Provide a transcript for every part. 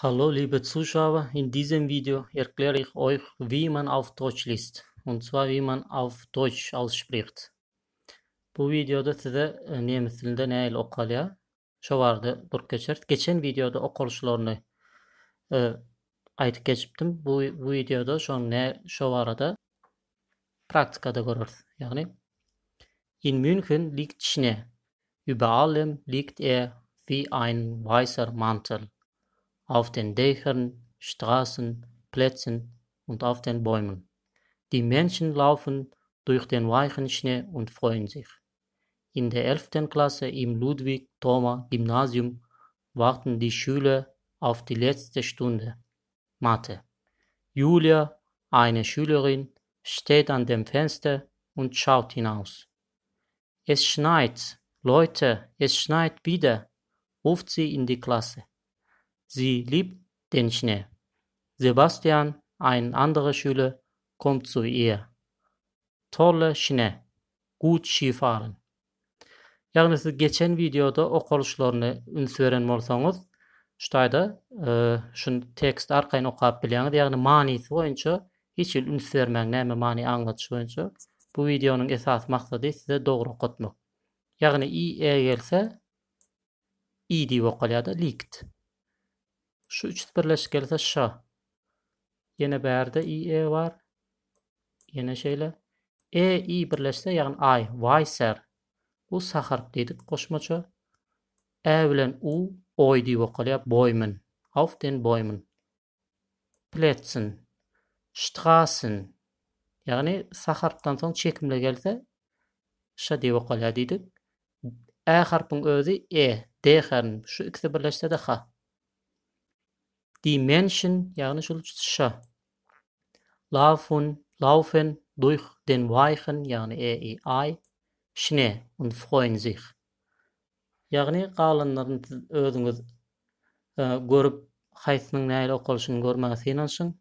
Hallo liebe Zuschauer, in diesem Video erkläre ich euch, wie man auf Deutsch liest, und zwar wie man auf Deutsch ausspricht. Bu videoda size nemis tilinde näil okalya şowardy dur geçert. Geçen videoda okuluşlaryny aýtyp geçipdim. Bu videoda şowarada praktikada görürüz. Yani in München liegt Schnee. Über allem liegt wie ein weißer Mantel. Auf den Dächern, Straßen, Plätzen und auf den Bäumen. Die Menschen laufen durch den weichen Schnee und freuen sich. In der 11. Klasse im Ludwig-Thoma-Gymnasium warten die Schüler auf die letzte Stunde Mathe. Julia, eine Schülerin, steht an dem Fenster und schaut hinaus. Es schneit, Leute, es schneit wieder, ruft sie in die Klasse. Sie liebt den Schnee. Sebastian, ein anderer Schüler, kommt zu ihr. Tolle Schnee. Gut Skifahren. Yani siz geçen videoda okuluşlaryny ünsüren bolsaňyz, şuýda şunu tekst arkaýyn okap bilýäňiz, ýagny manysy boýunça hiç üns bermäň näme many aňlatyş boýunça bu videonyň esas maksady size dogry okutmak. Ýagny gelse i diýip okalýar-da liegt. Şu üç birleşik gelse şa. Yine bärde i var. Yine şeýle. I birleşse ýagny ay, Weiser. Bu saharp dedik goşmaça. Bilen u, oy diýip okalýar, Bäumen. Auf den Bäumen. Plätzen. Straßen. Ýagny saharpdan soň çekimle gelse şa diýip okalýar diýdik. Harpyň özü dähern. Şu ikisi birleşse de ha. Die Menschen, ýagny şol şa. Laufen durch den weichen, ýagny ay, Schnee und freuen sich. Ýagny galanlaryny özüňiz görüp haýsynyň näle okulşyny görmäge synanşyň.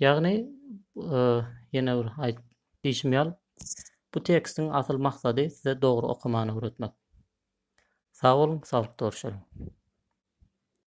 Ýagny ýene bir aýt diýişmýär. Bu tekstiň asıl maksady size dogry okumany öğretmek. Sağ olun, sağlıkda görüşelim.